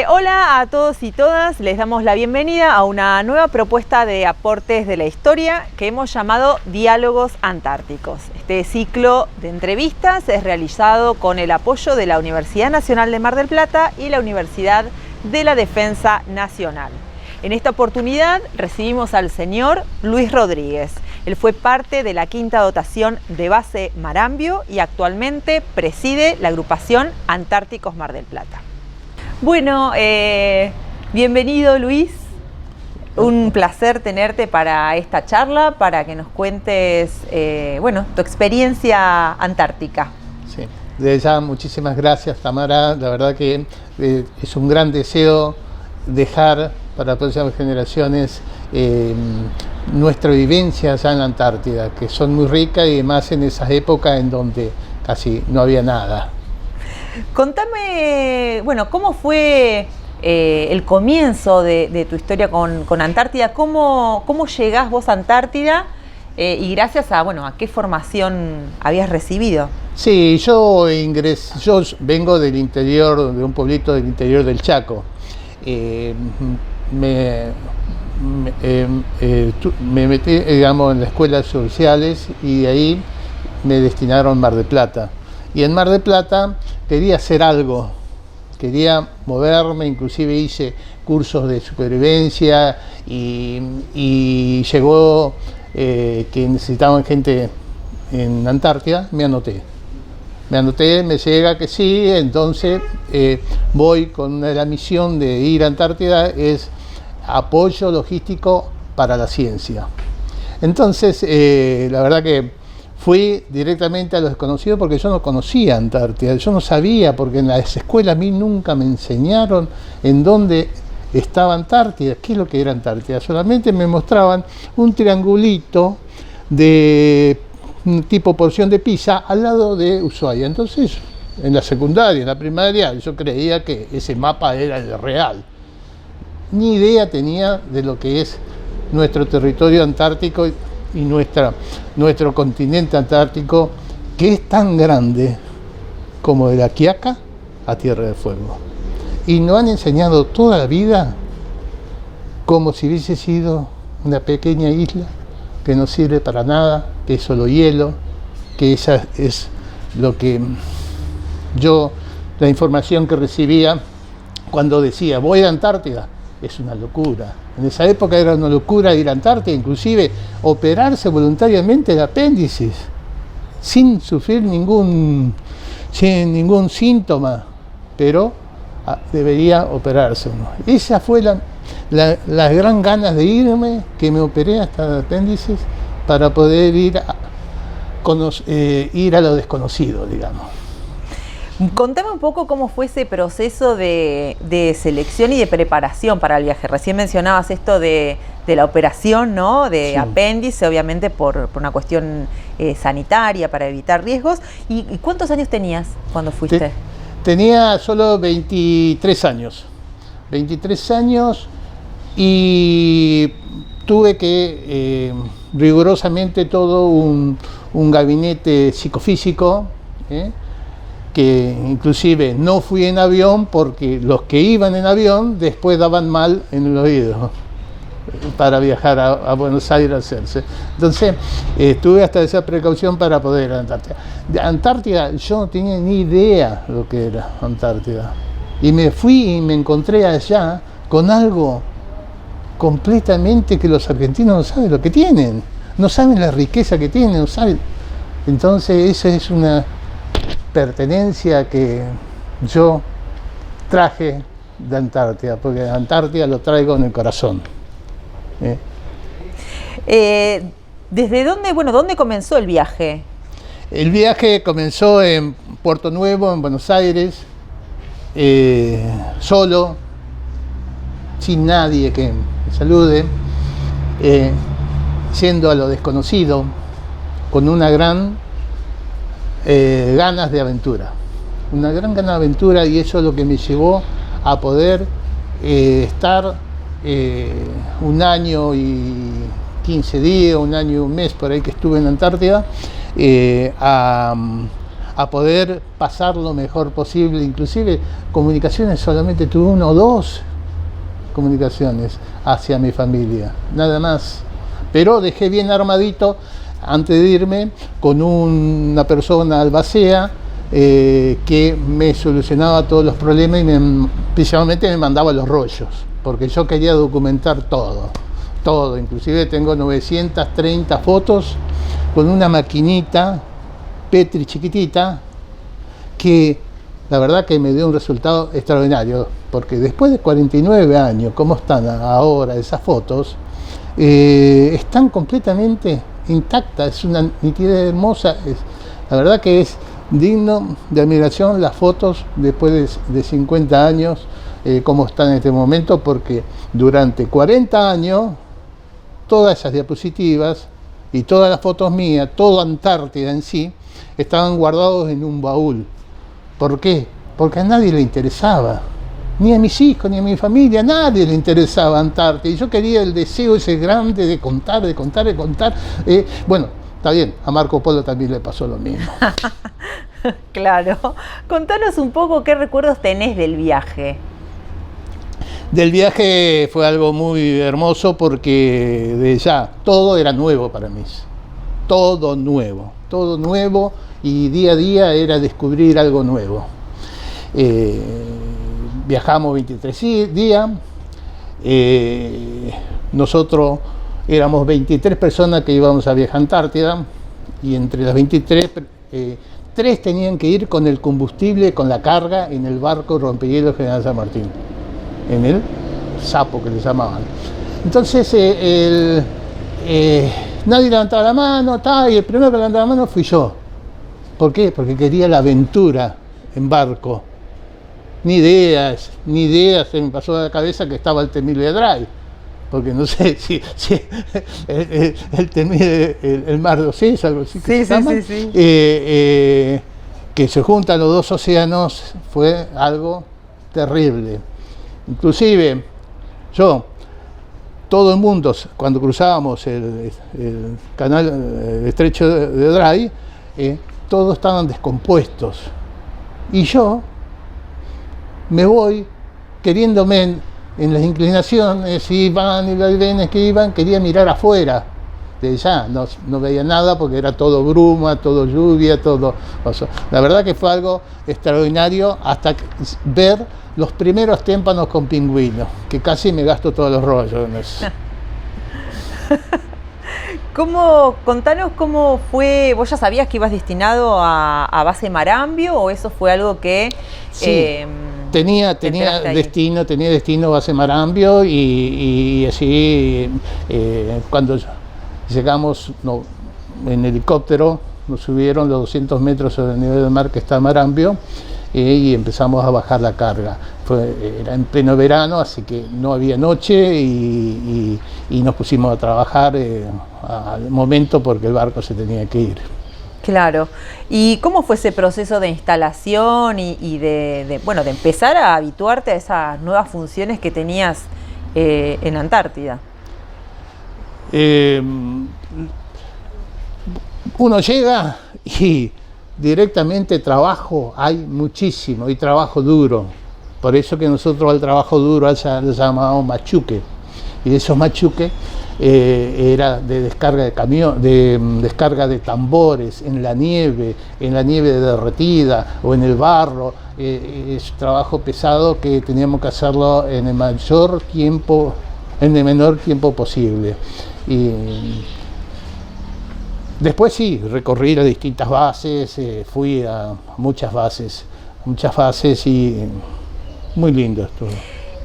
Hola a todos y todas, les damos la bienvenida a una nueva propuesta de aportes de la historia que hemos llamado Diálogos Antárticos. Este ciclo de entrevistas es realizado con el apoyo de la Universidad Nacional de Mar del Plata y la Universidad de la Defensa Nacional. En esta oportunidad recibimos al señor Luis Rodríguez. Él fue parte de la quinta dotación de base Marambio y actualmente preside la agrupación Antárticos Mar del Plata. Bueno, bienvenido Luis, un placer tenerte para esta charla, para que nos cuentes tu experiencia antártica. Sí, desde ya muchísimas gracias Tamara, la verdad que es un gran deseo dejar para las próximas generaciones nuestra vivencia allá en la Antártida, que son muy ricas y más en esas épocas en donde casi no había nada. Contame, ¿cómo fue el comienzo de tu historia con Antártida? ¿Cómo llegás vos a Antártida y gracias a qué formación habías recibido? Sí, yo vengo del interior, de un pueblito del interior del Chaco. Me metí, en la escuela de sociales y de ahí me destinaron a Mar del Plata. Y en Mar del Plata quería hacer algo, quería moverme, inclusive hice cursos de supervivencia y llegó que necesitaban gente en Antártida, me anoté, me llega que sí, entonces voy con la misión de ir a Antártida, es apoyo logístico para la ciencia. Entonces, la verdad que fui directamente a lo desconocido porque yo no conocía Antártida, yo no sabía, porque en las escuelas a mí nunca me enseñaron en dónde estaba Antártida, qué es lo que era Antártida, solamente me mostraban un triangulito de tipo porción de pizza al lado de Ushuaia. Entonces, en la secundaria, en la primaria, yo creía que ese mapa era el real. Ni idea tenía de lo que es nuestro territorio antártico y nuestro continente antártico, que es tan grande como de La Quiaca a Tierra del Fuego. Y nos han enseñado toda la vida como si hubiese sido una pequeña isla que no sirve para nada, que es solo hielo, que esa es lo que la información que recibía cuando decía voy a Antártida. Es una locura. En esa época era una locura ir a Antártida, inclusive operarse voluntariamente el apéndice, sin sufrir ningún síntoma, pero debería operarse uno. Esa fue las gran ganas de irme, que me operé hasta el apéndice para poder ir a lo desconocido, digamos. Contame un poco cómo fue ese proceso de selección y de preparación para el viaje. Recién mencionabas esto de la operación, ¿no? De sí. Apéndice, obviamente por una cuestión sanitaria, para evitar riesgos. ¿Y cuántos años tenías cuando fuiste? Tenía solo 23 años. 23 años y tuve que rigurosamente todo un gabinete psicofísico, que inclusive no fui en avión porque los que iban en avión después daban mal en el oído para viajar a Buenos Aires a hacerse. Entonces tuve hasta esa precaución para poder ir a Antártida. De Antártida yo no tenía ni idea lo que era Antártida. Y me fui y me encontré allá con algo completamente que los argentinos no saben lo que tienen. No saben la riqueza que tienen, no saben. Entonces esa es una pertenencia que yo traje de Antártida, porque de Antártida lo traigo en el corazón. ¿Desde dónde comenzó el viaje? El viaje comenzó en Puerto Nuevo, en Buenos Aires, solo, sin nadie que me salude, yendo a lo desconocido, con una gran ganas de aventura, una gran gana de aventura, y eso es lo que me llevó a poder estar un año y 15 días, un año y un mes por ahí que estuve en Antártida, a a poder pasar lo mejor posible. Inclusive comunicaciones solamente tuve 1 o 2 comunicaciones hacia mi familia, nada más. Pero dejé bien armadito antes de irme con una persona albacea que me solucionaba todos los problemas y principalmente me mandaba los rollos, porque yo quería documentar todo. Inclusive tengo 930 fotos con una maquinita Petri chiquitita que la verdad que me dio un resultado extraordinario, porque después de 49 años, como están ahora esas fotos, están completamente intactas, es una nitidez hermosa, la verdad que es digno de admiración las fotos después de 50 años, como están en este momento, porque durante 40 años todas esas diapositivas y todas las fotos mías, toda Antártida en sí, estaban guardados en un baúl. ¿Por qué? Porque a nadie le interesaba, ni a mis hijos, ni a mi familia, a nadie le interesaba Antártida. Y yo quería el deseo ese grande de contar. Bueno, está bien, a Marco Polo también le pasó lo mismo. Claro. Contanos un poco qué recuerdos tenés del viaje. Del viaje fue algo muy hermoso porque de ya todo era nuevo para mí. Todo nuevo y día a día era descubrir algo nuevo. Viajamos 23 días, nosotros éramos 23 personas que íbamos a viajar a Antártida y entre las 23, 3 tenían que ir con el combustible, con la carga en el barco rompehielos General San Martín, en el Sapo que le llamaban. Entonces nadie levantaba la mano, y el primero que levantaba la mano fui yo. ¿Por qué? Porque quería la aventura en barco. Ni ideas se me pasó de la cabeza que estaba el Temible Drive, porque no sé si el Temible, el Mar de Océs, algo así que se llama. Sí. Que se juntan los 2 océanos fue algo terrible. Inclusive todo el mundo, cuando cruzábamos el canal, el estrecho de Dry, todos estaban descompuestos. Y yo me voy queriéndome en las inclinaciones, iban y los venes que iban, quería mirar afuera. De ya no veía nada porque era todo bruma, todo lluvia, todo. La verdad que fue algo extraordinario hasta ver los primeros témpanos con pingüinos, que casi me gasto todos los rollos en eso. Contanos cómo fue, ¿vos ya sabías que ibas destinado a base Marambio o eso fue algo que... Sí, tenía destino base Marambio y así cuando llegamos en helicóptero, nos subieron los 200 metros sobre el nivel del mar que está Marambio y empezamos a bajar la carga. Era en pleno verano, así que no había noche y nos pusimos a trabajar al momento porque el barco se tenía que ir. Claro. ¿Y cómo fue ese proceso de instalación y de empezar a habituarte a esas nuevas funciones que tenías en Antártida? Uno llega y directamente trabajo hay muchísimo y trabajo duro. Por eso que nosotros al trabajo duro lo llamamos machuque. Y de esos machuques era de descarga de camión, de descarga de tambores en la nieve derretida o en el barro. Es trabajo pesado que teníamos que hacerlo en el menor tiempo posible. Y después sí, recorrí las distintas bases, fui a muchas bases y muy lindo esto.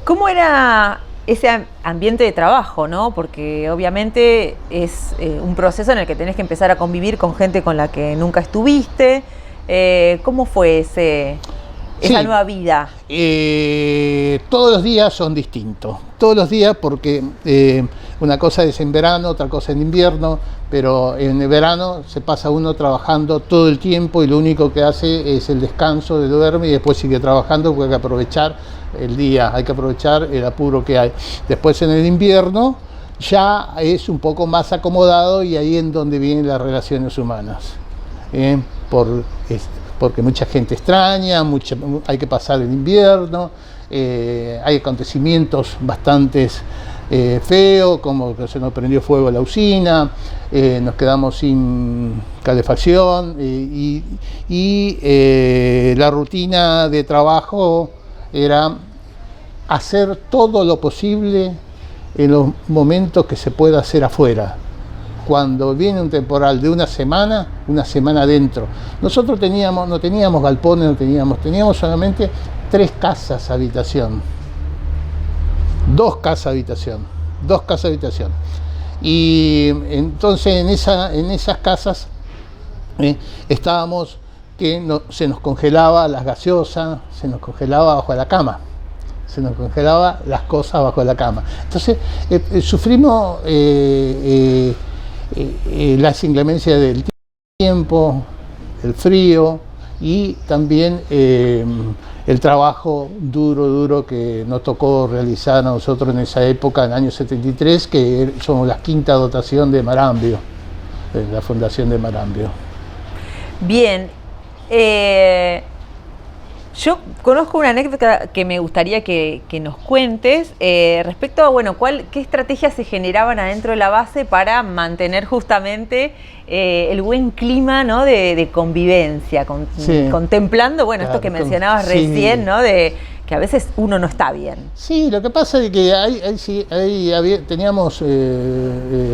¿Cómo era ese ambiente de trabajo, ¿no? Porque obviamente es un proceso en el que tenés que empezar a convivir con gente con la que nunca estuviste. ¿Cómo fue esa nueva vida? Todos los días son distintos. Todos los días porque una cosa es en verano, otra cosa en invierno, pero en el verano se pasa uno trabajando todo el tiempo y lo único que hace es el descanso, de duerme y después sigue trabajando porque hay que aprovechar el día, hay que aprovechar el apuro que hay. Después en el invierno ya es un poco más acomodado y ahí es donde vienen las relaciones humanas. Por porque mucha gente extraña, hay que pasar el invierno, hay acontecimientos bastante feos, como que se nos prendió fuego la usina, nos quedamos sin calefacción y la rutina de trabajo era hacer todo lo posible en los momentos que se pueda hacer afuera. Cuando viene un temporal de una semana adentro. Nosotros no teníamos galpones, teníamos solamente 3 casas habitación. 2 casas habitación. Y entonces en esas casas estábamos que se nos congelaba las gaseosas, se nos congelaba bajo la cama. Se nos congelaba las cosas bajo la cama. Entonces sufrimos las inclemencias del tiempo, el frío y también el trabajo duro que nos tocó realizar a nosotros en esa época, en el año 73, que somos la 5ª dotación de Marambio, de la Fundación de Marambio. Bien. Yo conozco una anécdota que me gustaría que nos cuentes respecto a, bueno, qué estrategias se generaban adentro de la base para mantener justamente el buen clima, ¿no?, de convivencia, sí, contemplando, bueno, claro, esto que mencionabas sí, recién, ¿no?, de que a veces uno no está bien. Sí, lo que pasa es que teníamos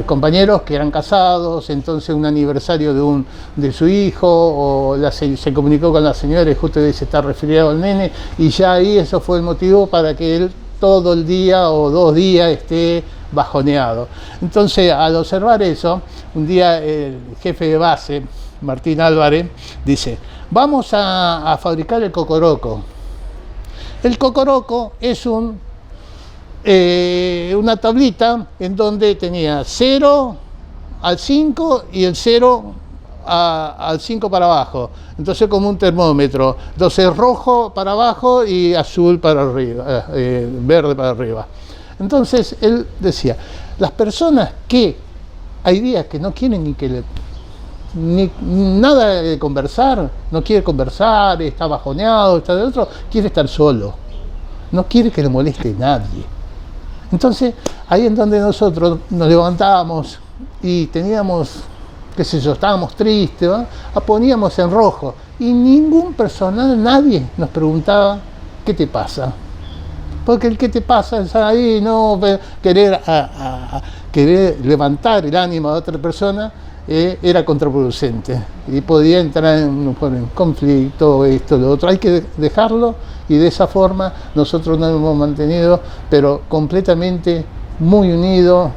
compañeros que eran casados, entonces un aniversario de su hijo, o se comunicó con la señora y justo se está resfriado el nene, y ya ahí eso fue el motivo para que él todo el día o 2 días esté bajoneado. Entonces, al observar eso, un día el jefe de base, Martín Álvarez, dice: vamos a fabricar el cocoroco. El cocoroco es una tablita en donde tenía 0 al 5 y el 0 al 5 para abajo. Entonces, como un termómetro. Entonces, rojo para abajo y azul para arriba, verde para arriba. Entonces, él decía, las personas que hay días que no quieren ni nada de conversar, no quiere conversar, está bajoneado, está de otro, quiere estar solo, no quiere que le moleste nadie. Entonces, ahí en donde nosotros nos levantábamos y teníamos, qué sé yo, estábamos tristes, ¿no?, poníamos en rojo y ningún personal, nadie nos preguntaba qué te pasa. Porque el que te pasa es ahí, no querer levantar el ánimo de otra persona, era contraproducente y podía entrar en conflicto, esto, lo otro. Hay que dejarlo, y de esa forma nosotros nos hemos mantenido, pero completamente muy unidos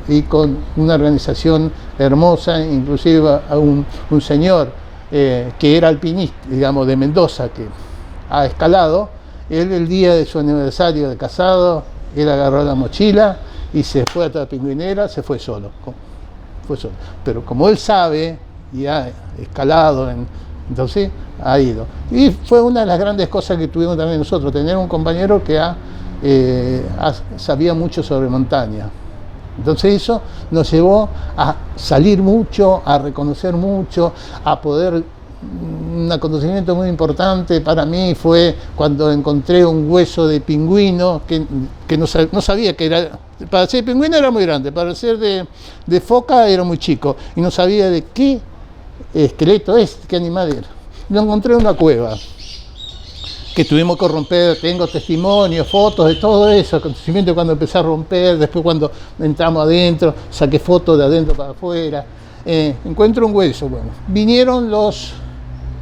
y con una organización hermosa. Inclusive a un señor que era alpinista, digamos, de Mendoza, que ha escalado, él el día de su aniversario de casado, él agarró la mochila y se fue a la Pingüinera, se fue solo. Pero como él sabe y ha escalado, entonces ha ido. Y fue una de las grandes cosas que tuvimos también nosotros, tener un compañero que sabía mucho sobre montaña. Entonces eso nos llevó a salir mucho, a reconocer mucho, a poder. Un acontecimiento muy importante para mí fue cuando encontré un hueso de pingüino que no sabía que era. Para ser pingüino era muy grande, para ser de foca era muy chico, y no sabía de qué esqueleto es, qué animal era. Lo encontré en una cueva que tuvimos que romper. Tengo testimonios, fotos de todo eso, acontecimiento cuando empecé a romper, después cuando entramos adentro, saqué fotos de adentro para afuera. Encuentro un hueso. Bueno, vinieron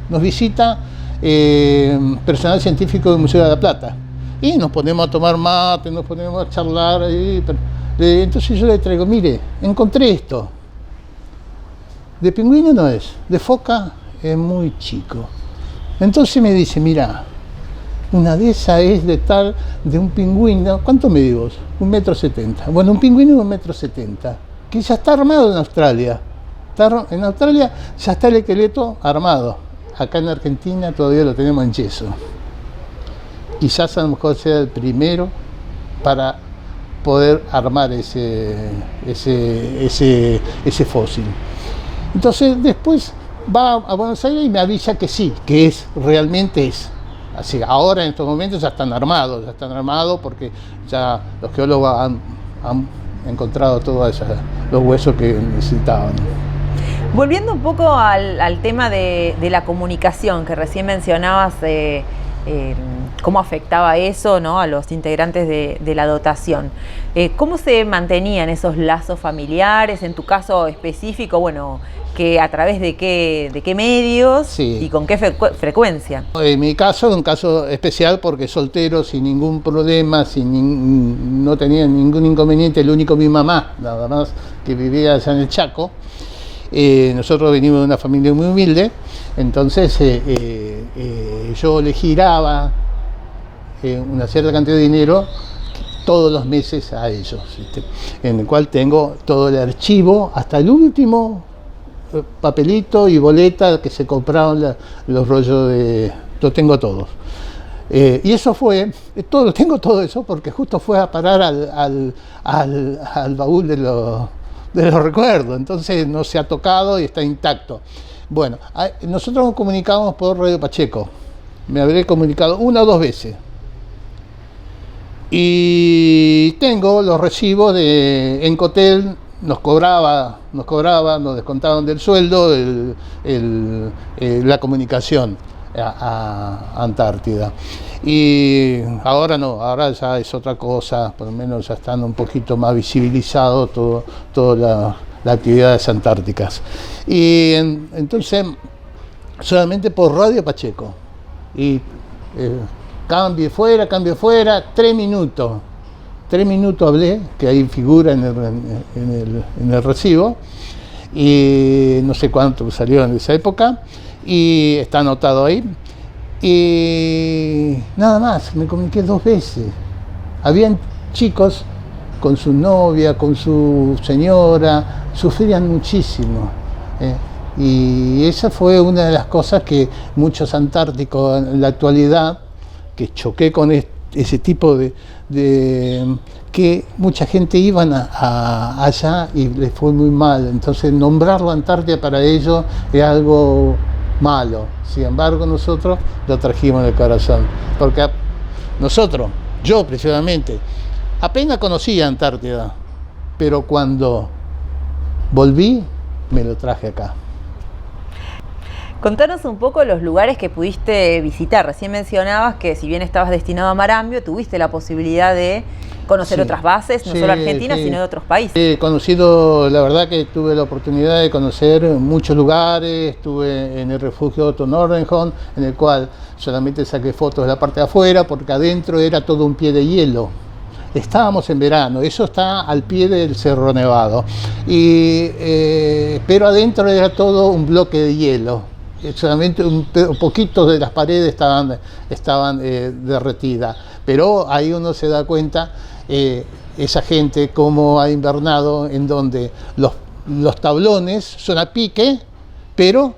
nos visita personal científico del Museo de la Plata y nos ponemos a tomar mate, nos ponemos a charlar. Entonces yo le traigo, mire, encontré esto. De pingüino no es, de foca es muy chico. Entonces me dice, mira, una de esas es de un pingüino. ¿Cuánto medís vos? 1,70 m. Bueno, un pingüino de 1,70 m, que ya está armado en Australia. En Australia ya está el esqueleto armado. Acá en Argentina todavía lo tenemos en yeso. Quizás a lo mejor sea el primero para poder armar ese fósil. Entonces después va a Buenos Aires y me avisa que sí, que realmente es. Así, ahora en estos momentos ya están armados porque ya los geólogos han encontrado todos los huesos que necesitaban. Volviendo un poco al tema de la comunicación, que recién mencionabas, cómo afectaba eso, ¿no?, a los integrantes de la dotación. ¿Cómo se mantenían esos lazos familiares? En tu caso específico, bueno, que ¿a través de qué medios? Sí. ¿Y con qué frecuencia? En mi caso es un caso especial porque soltero, sin ningún problema, no tenía ningún inconveniente, el único mi mamá, nada más, que vivía allá en el Chaco. Nosotros venimos de una familia muy humilde, entonces yo le giraba una cierta cantidad de dinero todos los meses a ellos, ¿viste? En el cual tengo todo el archivo, hasta el último papelito y boleta que se compraron los rollos lo tengo todos. Y eso fue, tengo todo eso porque justo fue a parar al baúl de los recuerdos, entonces no se ha tocado y está intacto. Bueno, nosotros nos comunicamos por Radio Pacheco, me habré comunicado 1 o 2 veces. Y tengo los recibos de Encotel, nos descontaban del sueldo la comunicación a Antártida. Y ahora no, ahora ya es otra cosa, por lo menos ya están un poquito más visibilizados todas las actividades antárticas. Y entonces, solamente por Radio Pacheco. Y cambio fuera, 3 minutos. 3 minutos hablé, que ahí figura en el recibo, y no sé cuánto salió en esa época, y está anotado ahí. Y nada más, me comuniqué 2 veces. Habían chicos con su novia, con su señora, sufrían muchísimo. Y esa fue una de las cosas que muchos antárticos en la actualidad, que choqué con ese tipo de que mucha gente iban allá y les fue muy mal. Entonces nombrar la Antártida para ellos es algo malo. Sin embargo, nosotros lo trajimos en el corazón, porque yo precisamente, apenas conocía Antártida, pero cuando volví, me lo traje acá. Contanos un poco los lugares que pudiste visitar. Recién mencionabas que si bien estabas destinado a Marambio, tuviste la posibilidad de conocer otras bases, no solo Argentina, sino de otros países. He conocido, la verdad que tuve la oportunidad de conocer muchos lugares. Estuve en el refugio Otto Nordenham, en el cual solamente saqué fotos de la parte de afuera, porque adentro era todo un pie de hielo. Estábamos en verano, eso está al pie del Cerro Nevado, pero adentro era todo un bloque de hielo. Solamente un poquito de las paredes estaban derretidas, pero ahí uno se da cuenta esa gente cómo ha invernado, en donde los tablones son a pique, pero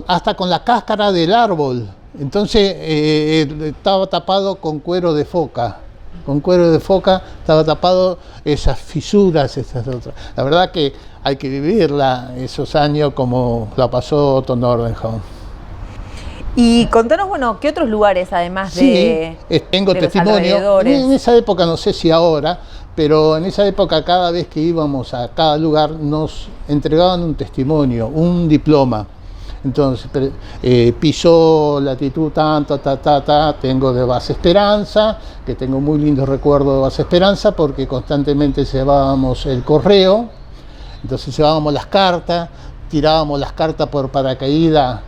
hasta con la cáscara del árbol. Entonces estaba tapado con cuero de foca. Con cuero de foca estaba tapado esas fisuras, esas otras. La verdad que hay que vivirla esos años como la pasó Otto Nordenham. Y contanos, bueno, ¿qué otros lugares además tengo testimonio? En esa época, no sé si ahora, pero en esa época cada vez que íbamos a cada lugar nos entregaban un testimonio, un diploma. Entonces, pisó latitud tanto, tengo de Base Esperanza, que tengo muy lindos recuerdos de Base Esperanza, porque constantemente llevábamos el correo, entonces llevábamos las cartas, tirábamos las cartas por paracaídas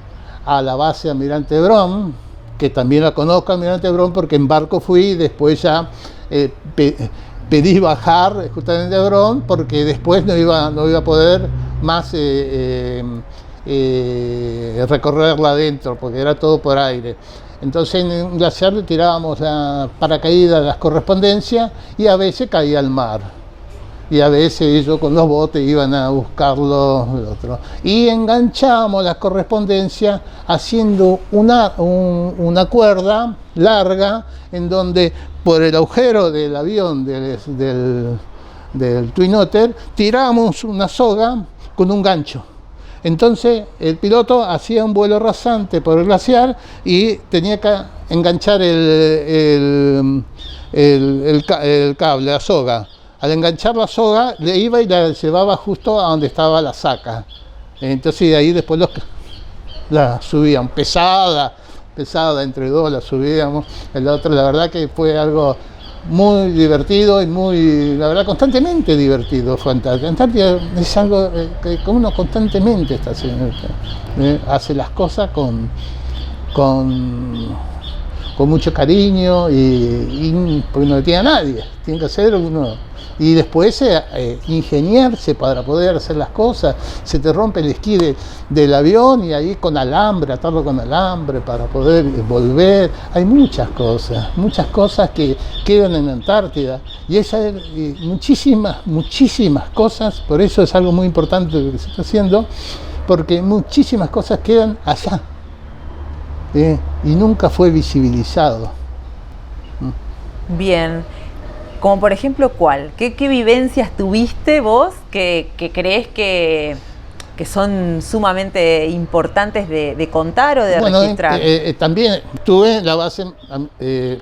a la base Almirante Brown, que también la conozco, Almirante Brown, porque en barco fui y después ya pedí bajar justamente a Brown, porque después no iba a poder más recorrerla adentro, porque era todo por aire. Entonces en un glaciar le tirábamos a paracaídas las correspondencias y a veces caía al mar. Y a veces ellos con los botes iban a buscarlo. Y enganchábamos las correspondencias haciendo una cuerda larga en donde por el agujero del avión del Twin Otter tirábamos una soga con un gancho. Entonces el piloto hacía un vuelo rasante por el glaciar y tenía que enganchar el cable, la soga. Al enganchar la soga, le iba y la llevaba justo a donde estaba la saca. Entonces de ahí después la subían, pesada, entre dos la subíamos. El otro, la verdad que fue algo muy divertido y muy, la verdad, constantemente divertido. Fue Antártida. Antártida es algo que uno constantemente está haciendo, hace las cosas con mucho cariño y porque no le tiene a nadie, tiene que hacer uno. Y después ingeniarse para poder hacer las cosas. Se te rompe el esquí del avión y ahí con alambre, atarlo con alambre para poder volver. Hay muchas cosas que quedan en Antártida y muchísimas cosas. Por eso es algo muy importante lo que se está haciendo, porque muchísimas cosas quedan allá y nunca fue visibilizado. Bien. Como por ejemplo, ¿cuál? ¿Qué vivencias tuviste vos que crees que son sumamente importantes de contar o de registrar? También estuve en la base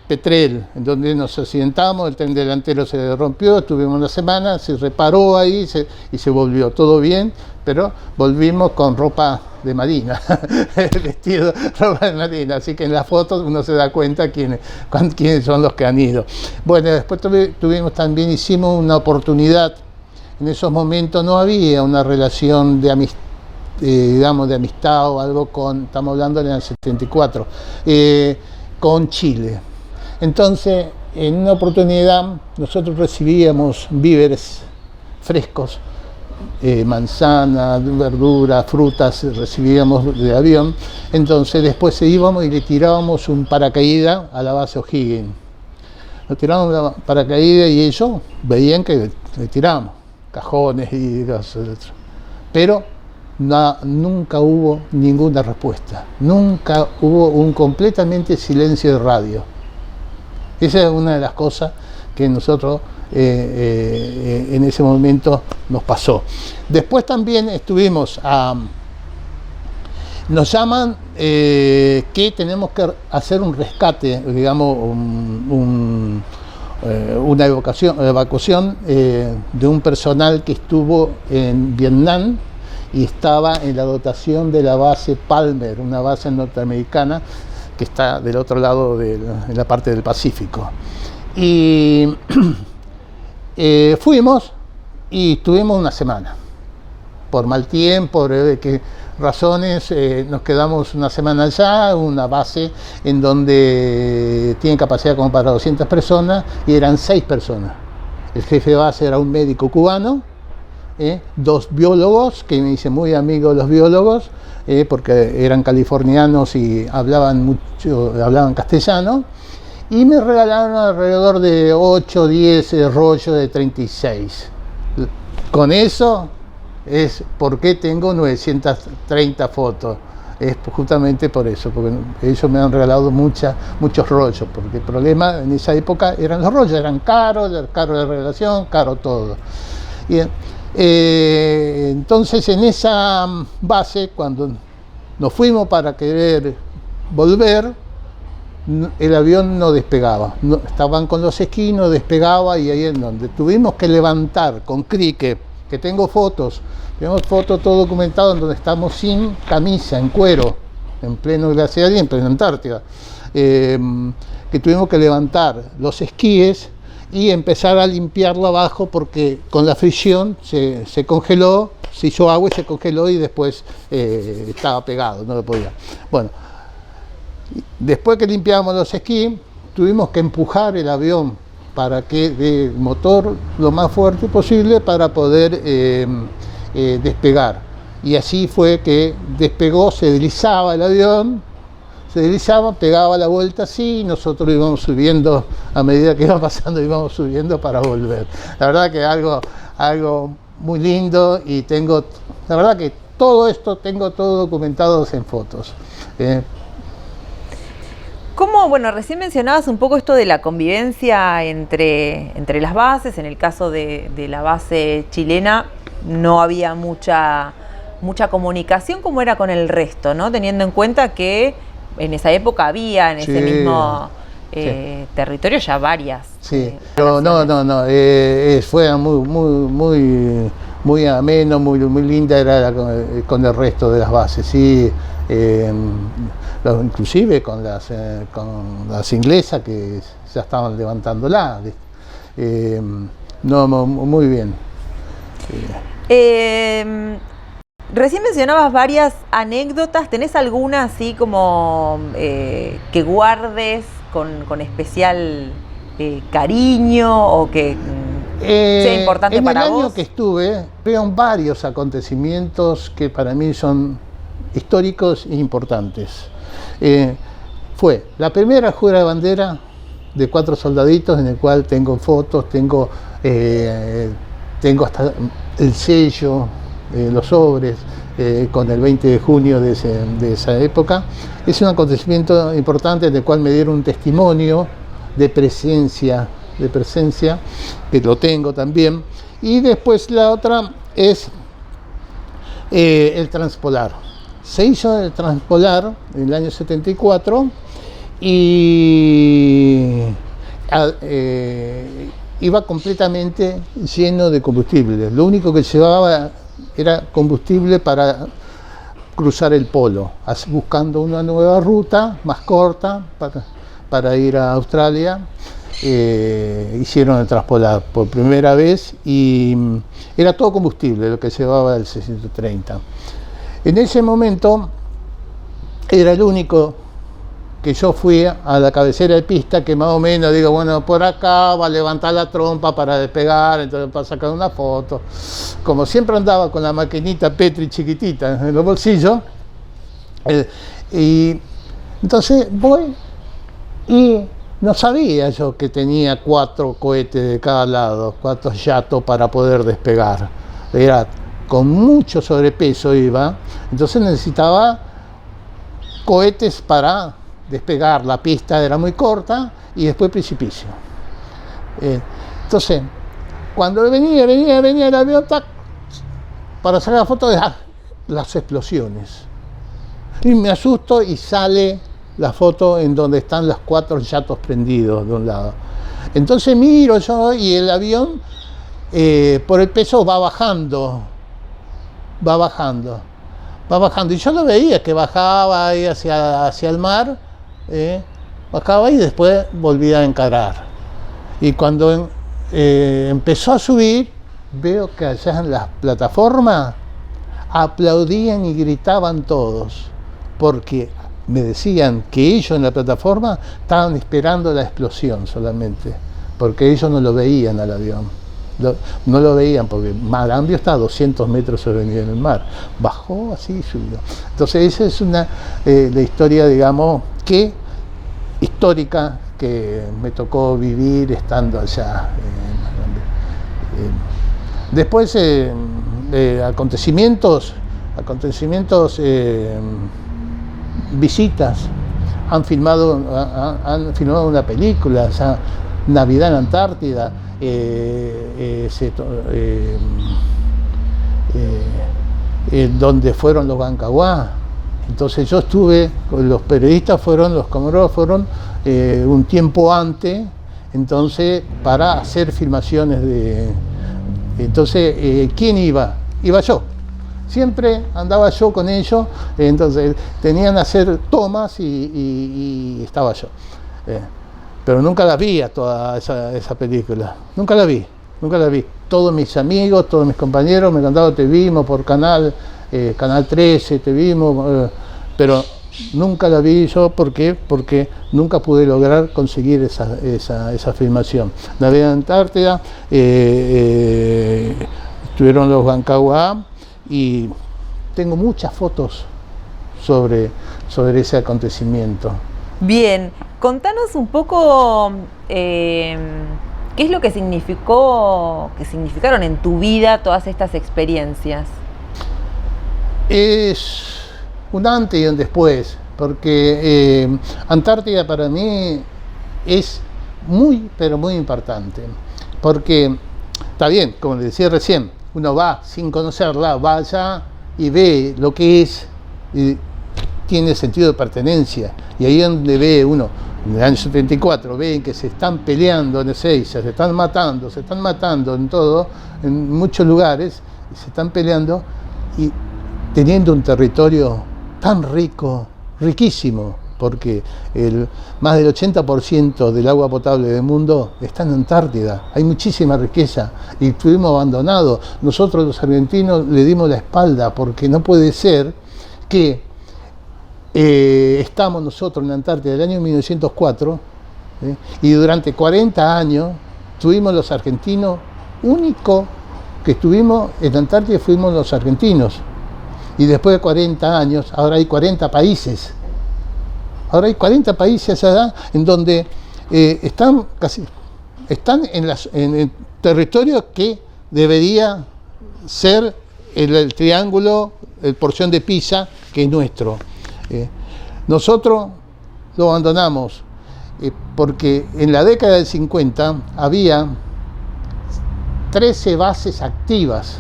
Petrel, en donde nos accidentamos, el tren delantero se rompió, estuvimos una semana, se reparó ahí y se volvió todo bien, pero volvimos con ropa de marina, vestido, ropa de marina, así que en las fotos uno se da cuenta quiénes son los que han ido. Bueno, después hicimos una oportunidad. En esos momentos no había una relación de amistad o algo estamos hablando en el 74, con Chile. Entonces, en una oportunidad nosotros recibíamos víveres frescos, manzanas, verduras, frutas, recibíamos de avión. Entonces después íbamos y le tirábamos un paracaídas a la base O'Higgins. Lo tirábamos la paracaídas y ellos veían que le tirábamos cajones y otros. Pero nunca hubo ninguna respuesta, nunca hubo un completamente silencio de radio. Esa es una de las cosas que nosotros en ese momento nos pasó. Después también nos llaman que tenemos que hacer un rescate, digamos, una evacuación de un personal que estuvo en Vietnam y estaba en la dotación de la base Palmer, una base norteamericana que está del otro lado en la parte del Pacífico. Y fuimos y estuvimos una semana. Por mal tiempo, qué razones, nos quedamos una semana allá, una base en donde tiene capacidad como para 200 personas y eran 6 personas. El jefe de base era un médico cubano, 2 biólogos, que me hice muy amigo de los biólogos, porque eran californianos y hablaban castellano, y me regalaron alrededor de 8 o 10 rollos de 36. Con eso es porque tengo 930 fotos. Es justamente por eso, porque ellos me han regalado muchos rollos, porque el problema en esa época eran los rollos, eran caros de revelación, caro todo. Y, entonces en esa base, cuando nos fuimos para querer volver, el avión no despegaba, estaban con los esquís, no despegaba, y ahí es donde tuvimos que levantar con cricket, que tenemos fotos todo documentado en donde estamos sin camisa, en cuero, en pleno glaciar y en plena Antártida, que tuvimos que levantar los esquíes y empezar a limpiarlo abajo, porque con la fricción se congeló, se hizo agua y se congeló, y después estaba pegado, no lo podía. Bueno, después que limpiamos los esquís, tuvimos que empujar el avión para que dé motor lo más fuerte posible para poder despegar. Y así fue que despegó, se deslizaba el avión, pegaba la vuelta así, y nosotros íbamos subiendo, a medida que iba pasando íbamos subiendo para volver. La verdad que algo muy lindo, y la verdad que todo esto tengo todo documentado en fotos. ¿Cómo? Bueno, recién mencionabas un poco esto de la convivencia entre las bases. En el caso de la base chilena no había mucha mucha comunicación, ¿cómo era con el resto, ¿no? Teniendo en cuenta que en esa época había en ese mismo territorio ya varias. Sí, pero no, fue muy ameno, muy linda era con el resto de las bases, sí, inclusive con las inglesas que ya estaban levantándola, muy bien. Recién mencionabas varias anécdotas, ¿tenés alguna así como que guardes con especial cariño o que sea importante para vos? En el año que estuve, fueron varios acontecimientos que para mí son históricos e importantes. Fue la primera jura de bandera de 4 soldaditos, en el cual tengo fotos, tengo hasta el sello, los sobres, con el 20 de junio de esa época. Es un acontecimiento importante en el cual me dieron un testimonio de presencia, que lo tengo también. Y después la otra es el transpolar. Se hizo el transpolar en el año 74 y iba completamente lleno de combustible. Lo único que llevaba era combustible para cruzar el polo, buscando una nueva ruta más corta para ir a Australia. Hicieron el transpolar por primera vez y era todo combustible lo que llevaba el 630. En ese momento era el único que yo fui a la cabecera de pista, que más o menos digo, bueno, por acá va a levantar la trompa para despegar, entonces para sacar una foto. Como siempre andaba con la maquinita Petri chiquitita en los bolsillos, y entonces voy y no sabía yo que tenía 4 cohetes de cada lado, 4 jatos para poder despegar. Era con mucho sobrepeso iba, entonces necesitaba cohetes para despegar. La pista era muy corta y después precipicio. Entonces, cuando venía el avión, para sacar la foto de las explosiones. Y me asusto y sale la foto en donde están los 4 jatos prendidos de un lado. Entonces miro yo y el avión, por el peso, va bajando. Y yo lo veía que bajaba ahí hacia el mar, bajaba y después volvía a encarar. Y cuando empezó a subir, veo que allá en la plataforma aplaudían y gritaban todos, porque me decían que ellos en la plataforma estaban esperando la explosión solamente, porque ellos no lo veían al avión. No lo veían porque Marambio está a 200 metros sobre el nivel del mar. Bajó así y subió. Entonces esa es la historia, digamos, histórica que me tocó vivir estando allá en Marambio. Después acontecimientos, visitas. Han filmado una película, ya, Navidad en Antártida. Donde fueron los Bancaguá. Entonces yo estuve, los periodistas los camarógrafos fueron un tiempo antes, entonces para hacer filmaciones entonces ¿quién iba? Iba yo. Siempre andaba yo con ellos, entonces tenían que hacer tomas y estaba yo. Pero nunca la vi a toda esa película, nunca la vi. Todos mis amigos, todos mis compañeros me contaban, te vimos por Canal 13, te vimos, pero nunca la vi yo. ¿Por qué? Porque nunca pude lograr conseguir esa filmación. Navidad en Antártida, estuvieron los Bancaguá y tengo muchas fotos sobre ese acontecimiento. Bien, contanos un poco qué es lo que significaron en tu vida todas estas experiencias. Es un antes y un después, porque Antártida para mí es muy, pero muy importante, porque está bien, como le decía recién, uno va sin conocerla, va allá y ve lo que es, y tiene sentido de pertenencia. Y ahí es donde ve uno, en el año 74, ven que se están peleando en Ezeiza, se están matando en todo, en muchos lugares, se están peleando y teniendo un territorio tan rico, riquísimo, porque más del 80% del agua potable del mundo está en Antártida. Hay muchísima riqueza y estuvimos abandonados. Nosotros los argentinos le dimos la espalda porque no puede ser que estamos nosotros en la Antártida del año 1904 y durante 40 años tuvimos los argentinos, único que estuvimos en la Antártida fuimos los argentinos. Y después de 40 años, ahora hay 40 países. Ahora hay 40 países allá en donde están en el territorio que debería ser el triángulo, el porción de Pisa, que es nuestro. Nosotros lo abandonamos porque en la década del 50 había 13 bases activas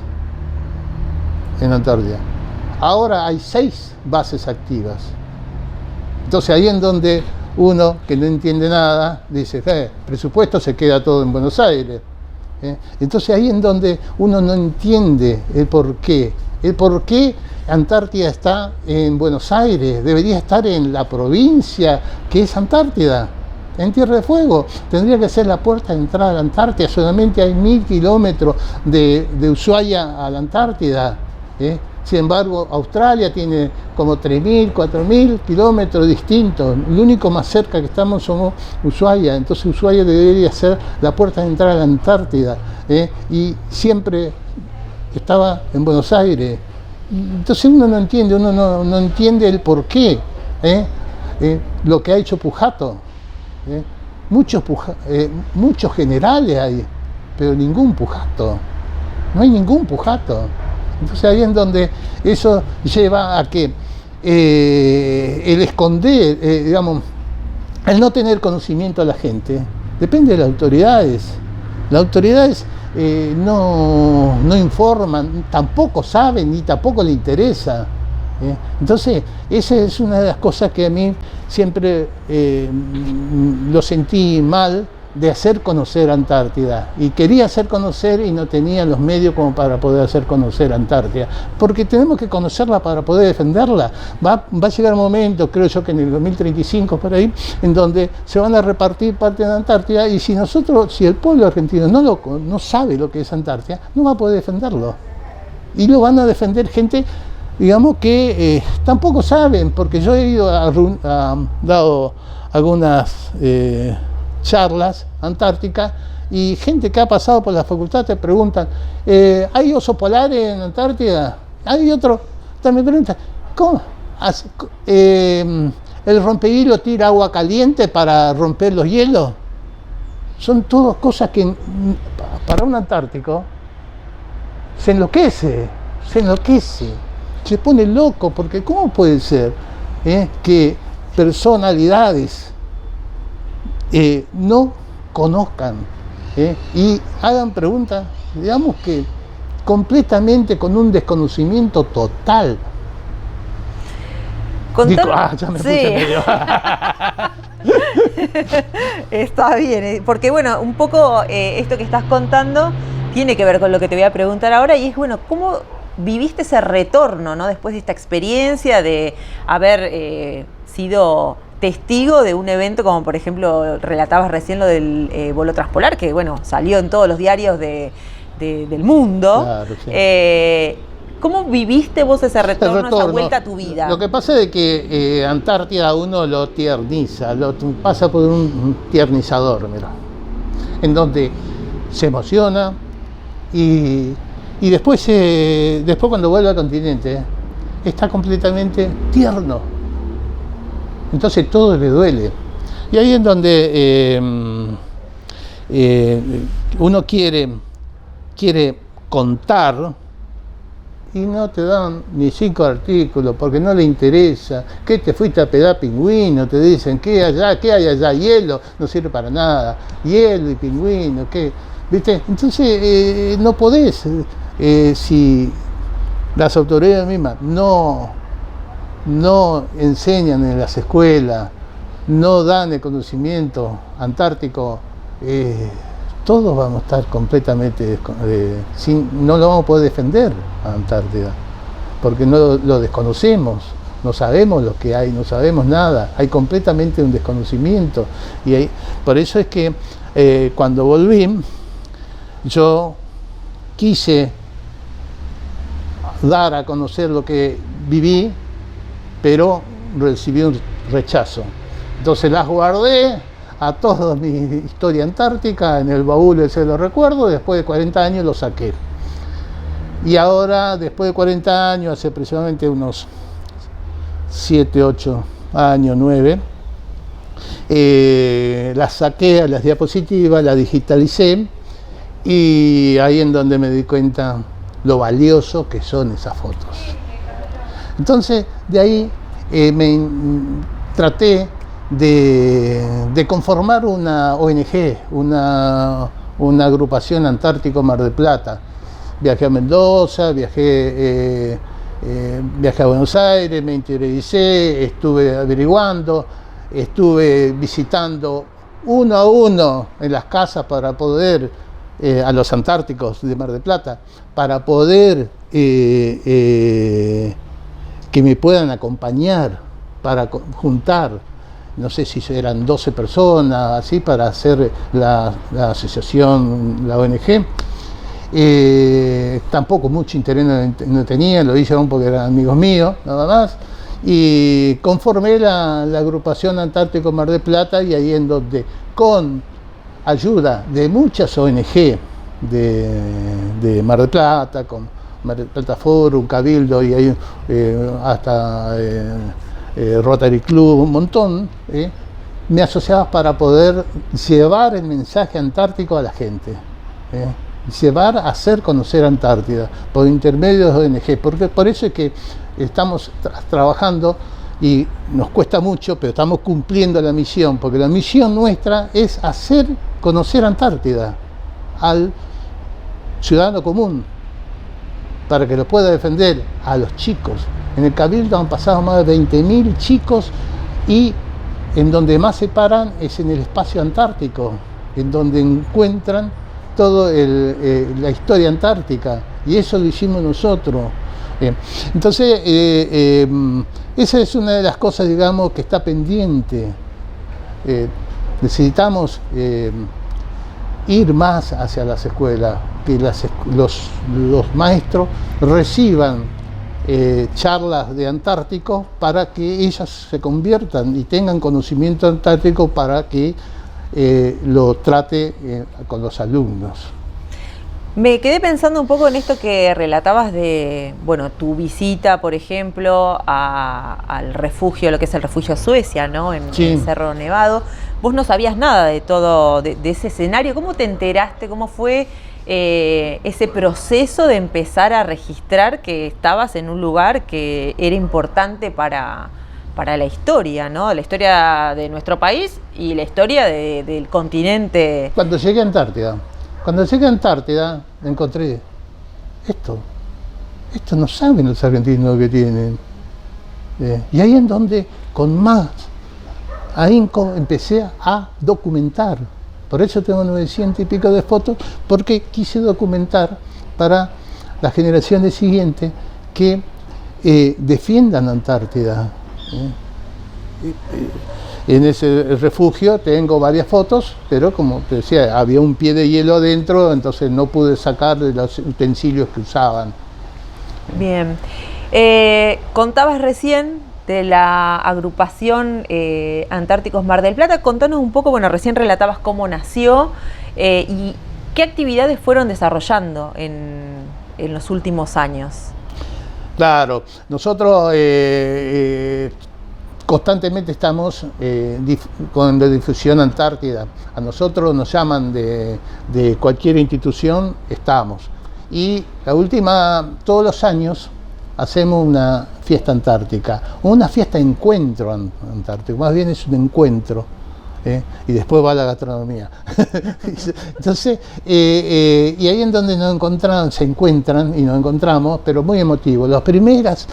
en Antártida. Ahora hay 6 bases activas. Entonces ahí en donde uno que no entiende nada dice, presupuesto se queda todo en Buenos Aires. Entonces ahí en donde uno no entiende el por qué Antártida está en Buenos Aires, debería estar en la provincia que es Antártida, en Tierra del Fuego. Tendría que ser la puerta de entrada a la Antártida. Solamente hay 1000 kilómetros de Ushuaia a la Antártida. Sin embargo, Australia tiene como 3000, 4000 kilómetros distintos. Lo único más cerca que estamos somos Ushuaia. Entonces Ushuaia debería ser la puerta de entrada a la Antártida. Y siempre estaba en Buenos Aires. Entonces uno no entiende el porqué. Lo que ha hecho Pujato. Muchos generales hay, pero ningún Pujato. No hay ningún Pujato. Entonces ahí es donde eso lleva a que el esconder, el no tener conocimiento a la gente, depende de las autoridades. Las autoridades no informan, tampoco saben ni tampoco les interesa. Entonces esa es una de las cosas que a mí siempre lo sentí mal, de hacer conocer Antártida, y quería hacer conocer y no tenía los medios como para poder hacer conocer Antártida, porque tenemos que conocerla para poder defenderla. Va a llegar un momento, creo yo que en el 2035 por ahí, en donde se van a repartir parte de la Antártida, y si el pueblo argentino no sabe lo que es Antártida, no va a poder defenderlo, y lo van a defender gente, digamos, que tampoco saben, porque yo he ido dado algunas charlas antárticas, y gente que ha pasado por la facultad te preguntan, ¿hay oso polar en Antártida? Hay otro, también preguntan, ¿cómo? ¿El rompehielo tira agua caliente para romper los hielos? Son todas cosas que para un antártico se enloquece, se pone loco, porque ¿cómo puede ser que personalidades no conozcan y hagan preguntas, digamos que completamente con un desconocimiento total? Ya me puse medio. Está bien, porque bueno, un poco esto que estás contando tiene que ver con lo que te voy a preguntar ahora, y es, bueno, ¿cómo viviste ese retorno, ¿no? Después de esta experiencia de haber sido testigo de un evento como, por ejemplo, relatabas recién lo del vuelo transpolar, que bueno, salió en todos los diarios del mundo. Claro, sí. ¿Cómo viviste vos ese retorno, esa vuelta a tu vida? Lo que pasa es que Antártida uno lo tierniza, pasa por un tiernizador, mira, en donde se emociona y después cuando vuelve al continente está completamente tierno. Entonces todo le duele. Y ahí es donde uno quiere contar y no te dan ni 5 artículos porque no le interesa. ¿Qué te fuiste a pedar pingüino? Te dicen, ¿qué hay allá? Hielo, no sirve para nada. Hielo y pingüino, ¿qué? ¿Viste? Entonces no podés, si Las autoridades mismas no enseñan en las escuelas, no dan el conocimiento antártico, todos vamos a estar completamente no lo vamos a poder defender a Antártida, porque no lo desconocemos, no sabemos lo que hay, no sabemos nada, hay completamente un desconocimiento. Y por eso es que cuando volví, yo quise dar a conocer lo que viví, pero recibí un rechazo. Entonces las guardé a toda mi historia antártica en el baúl, ese lo recuerdo, después de 40 años lo saqué. Y ahora, después de 40 años, hace aproximadamente unos 7, 8 años, 9, las saqué a las diapositivas, las digitalicé, y ahí en donde me di cuenta lo valioso que son esas fotos. Entonces, de ahí traté de conformar una ONG, una agrupación Antártico Mar del Plata. Viajé a Mendoza, viajé a Buenos Aires, me interioricé, estuve averiguando, estuve visitando uno a uno en las casas para poder, a los antárticos de Mar del Plata, para poder que me puedan acompañar, para juntar, no sé si eran 12 personas, así, para hacer la asociación, la ONG. Tampoco mucho interés no tenía, lo hice aún porque eran amigos míos, nada más. Y conformé la agrupación Antártico Mar del Plata, y ahí en donde, con ayuda de muchas ONG de Mar del Plata, con Mar del Plata Forum, Cabildo, y ahí hasta Rotary Club, un montón, me asociaba para poder llevar el mensaje antártico a la gente, llevar a hacer conocer Antártida por intermedio de ONG, porque por eso es que estamos trabajando y nos cuesta mucho, pero estamos cumpliendo la misión, porque la misión nuestra es hacer conocer Antártida al ciudadano común, para que lo pueda defender, a los chicos. En el Cabildo han pasado más de 20.000 chicos, y en donde más se paran es en el espacio antártico, en donde encuentran toda la historia antártica, y eso lo hicimos nosotros. Entonces, esa es una de las cosas, digamos, que está pendiente. Necesitamos ir más hacia las escuelas, que los maestros reciban charlas de Antártico, para que ellas se conviertan y tengan conocimiento antártico, para que lo trate con los alumnos. Me quedé pensando un poco en esto que relatabas de, bueno, tu visita, por ejemplo, al refugio, lo que es el refugio Suecia, ¿no? En Cerro Nevado. Vos no sabías nada de todo, de ese escenario. ¿Cómo te enteraste? ¿Cómo fue ese proceso de empezar a registrar que estabas en un lugar que era importante para la historia, ¿no? La historia de nuestro país y la historia del continente. Cuando llegué a Antártida, encontré esto no saben los argentinos que tienen. Y ahí en donde, con más ahínco, empecé a documentar. Por eso tengo 900 y pico de fotos, porque quise documentar para las generaciones siguientes que defiendan Antártida. En ese refugio tengo varias fotos, pero como te decía, había un pie de hielo adentro, entonces no pude sacar los utensilios que usaban. Bien. Contabas recién de la agrupación Antárticos Mar del Plata. Contanos un poco, bueno, recién relatabas cómo nació y qué actividades fueron desarrollando en los últimos años. Claro, nosotros constantemente estamos con la difusión Antártida. A nosotros nos llaman de cualquier institución, estamos. Y la última, todos los años, hacemos una fiesta antártica, una fiesta encuentro antártico, más bien es un encuentro y después va a la gastronomía. Entonces, y ahí en donde nos encontraron, se encuentran y nos encontramos, pero muy emotivos. Los primeros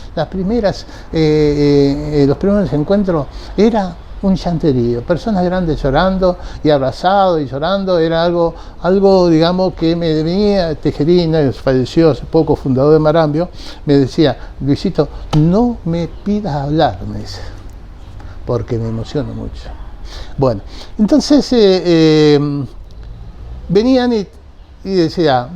encuentros era un llanterío, personas grandes llorando y abrazados y llorando, era algo digamos que me venía. Tejerina, que falleció hace poco, fundador de Marambio, me decía: Luisito, no me pidas hablar, me dice, porque me emociono mucho. Bueno, entonces venían y decía,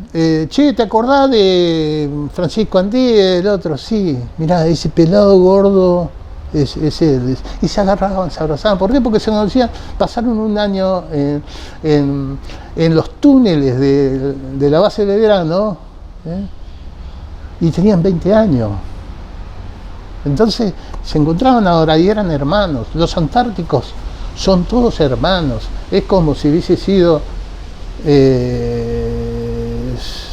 che, ¿te acordás de Francisco Andí, el otro? Sí, mirá, ese pelado gordo es él. Y se agarraban, se abrazaban. ¿Por qué? Porque se conocían, pasaron un año en los túneles de la base de Belgrano, y tenían 20 años. Entonces se encontraban ahora y eran hermanos. Los antárticos son todos hermanos. Es como si hubiese sido...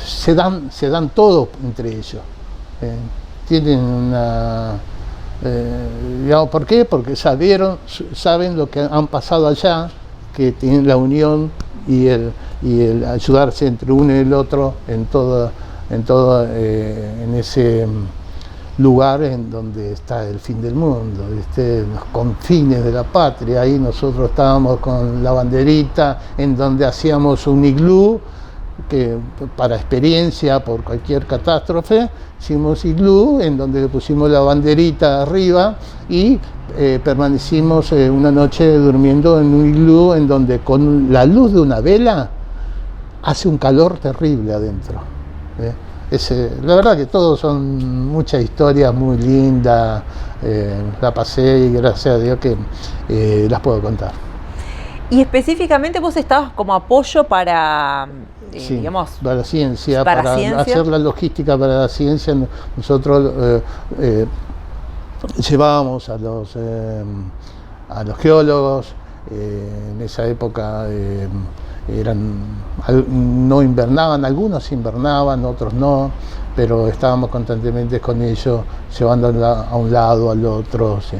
se dan todo entre ellos. Tienen una... digamos, ¿por qué? Porque saben lo que han pasado allá, que tienen la unión y el ayudarse entre uno y el otro en ese lugar en donde está el fin del mundo, ¿viste? En los confines de la patria. Ahí nosotros estábamos con la banderita, en donde hacíamos un iglú, que para experiencia, por cualquier catástrofe, hicimos iglú, en donde le pusimos la banderita arriba y permanecimos una noche durmiendo en un iglú, en donde con la luz de una vela hace un calor terrible adentro. La verdad que todos son muchas historias muy lindas, la pasé y gracias a Dios que las puedo contar. Y específicamente vos estabas como apoyo para, sí, digamos... para la ciencia, para hacer la logística para la ciencia. Nosotros llevábamos a los geólogos, en esa época no invernaban, algunos invernaban, otros no, pero estábamos constantemente con ellos, llevándola a un lado, al otro. Sí.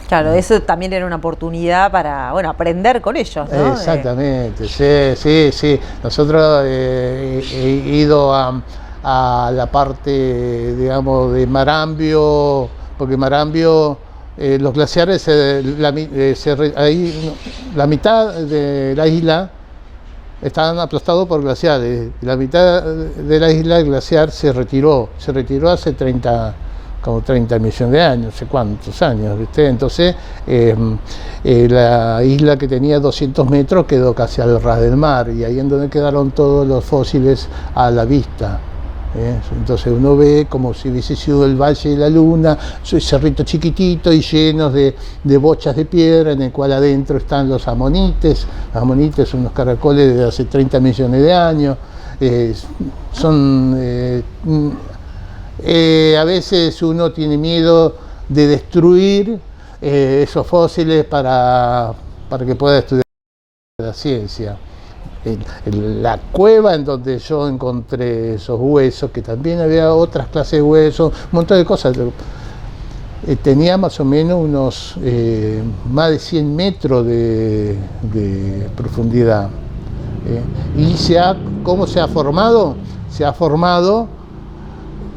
Claro, eso también era una oportunidad para, bueno, aprender con ellos, ¿no? Exactamente, sí. Nosotros he ido a la parte, digamos, de Marambio, porque Marambio, los glaciares, ahí, la mitad de la isla estaban aplastados por glaciares. La mitad de la isla, el glaciar, se retiró hace 30 millones de años, no sé cuántos años, ¿viste? Entonces, la isla que tenía 200 metros quedó casi al ras del mar, y ahí es donde quedaron todos los fósiles a la vista. Entonces uno ve como si hubiese sido el Valle de la Luna, cerritos chiquititos y llenos de bochas de piedra, en el cual adentro están los amonites. Los amonites son unos caracoles de hace 30 millones de años. A veces uno tiene miedo de destruir esos fósiles para que pueda estudiar la ciencia. La cueva en donde yo encontré esos huesos, que también había otras clases de huesos, un montón de cosas, tenía más o menos unos más de 100 metros de profundidad. ¿Y cómo se ha formado? Se ha formado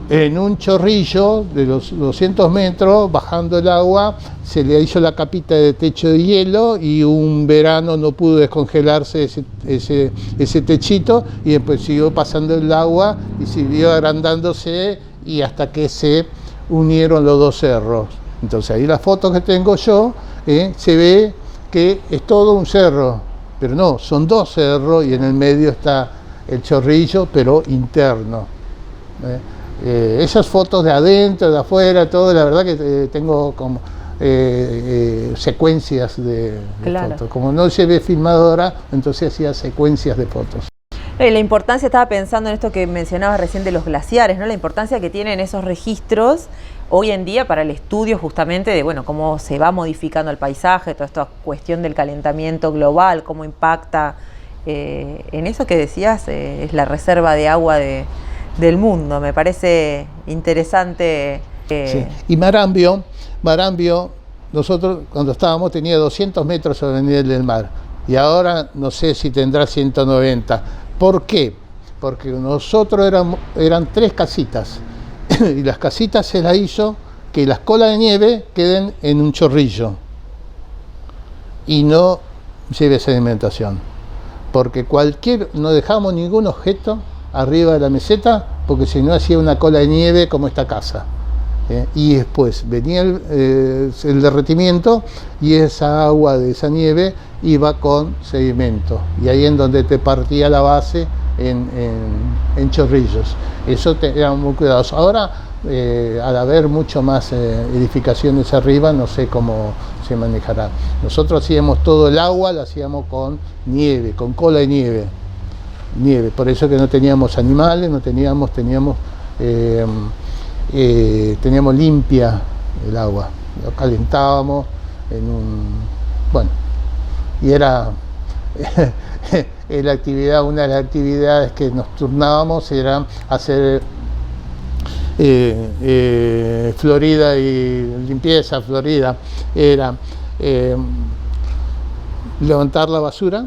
en un chorrillo de los 200 metros, bajando el agua, se le hizo la capita de techo de hielo, y un verano no pudo descongelarse ese techito, y después siguió pasando el agua y siguió agrandándose, y hasta que se unieron los dos cerros. Entonces ahí la foto que tengo yo, se ve que es todo un cerro, pero no, son dos cerros, y en el medio está el chorrillo, pero interno. Esas fotos de adentro, de afuera, todo, la verdad que tengo como secuencias de fotos. Como no llevé filmadora, entonces hacía secuencias de fotos. La importancia, estaba pensando en esto que mencionabas recién de los glaciares, ¿no? La importancia que tienen esos registros hoy en día para el estudio justamente de, bueno, cómo se va modificando el paisaje, toda esta cuestión del calentamiento global, cómo impacta en eso que decías, es la reserva de agua del mundo. Me parece interesante. Sí. Y Marambio nosotros cuando estábamos tenía 200 metros sobre el nivel del mar y ahora no sé si tendrá 190. ¿Por qué? Porque nosotros eran 3 casitas y las casitas se las hizo que las colas de nieve queden en un chorrillo y no lleve sedimentación, porque no dejamos ningún objeto arriba de la meseta porque si no hacía una cola de nieve como esta casa. Y después venía el derretimiento y esa agua de esa nieve iba con sedimento y ahí en donde te partía la base en chorrillos. Eso éramos muy cuidadosos. Ahora al haber mucho más edificaciones arriba, no sé cómo se manejará. Nosotros hacíamos todo el agua, lo hacíamos con nieve, con cola de nieve. Por eso que no teníamos animales, teníamos limpia el agua, lo calentábamos y era una de las actividades que nos turnábamos era hacer Florida y limpieza. Florida era levantar la basura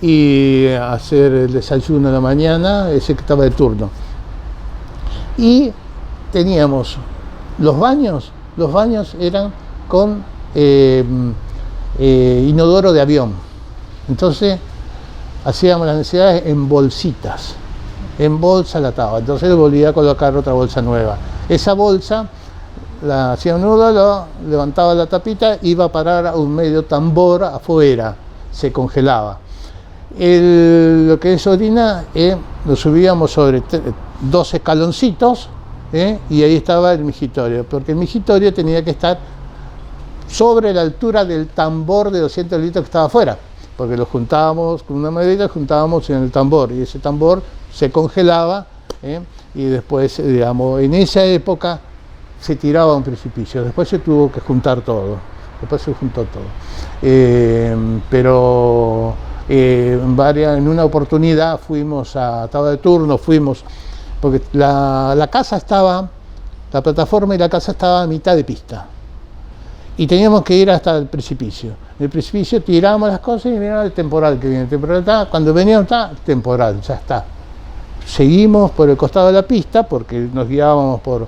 y hacer el desayuno de la mañana, ese que estaba de turno. Y teníamos los baños eran con inodoro de avión. Entonces hacíamos las necesidades en bolsitas, en bolsa la ataba. Entonces volvía a colocar otra bolsa nueva. Esa bolsa la hacía un nudo, lo levantaba la tapita, iba a parar a un medio tambor afuera, se congelaba. Lo que es orina, lo subíamos sobre 2 escaloncitos y ahí estaba el migitorio, porque el migitorio tenía que estar sobre la altura del tambor de 200 litros que estaba afuera, porque lo juntábamos con una maderita, juntábamos en el tambor y ese tambor se congelaba y después, digamos, en esa época se tiraba a un precipicio, después se tuvo que juntar todo, pero en una oportunidad estaba de turno, porque la plataforma y la casa estaba a mitad de pista y teníamos que ir hasta el precipicio. En el precipicio tiramos las cosas y miramos el temporal que viene. El temporal está, cuando veníamos temporal, ya está. Seguimos por el costado de la pista porque nos guiábamos por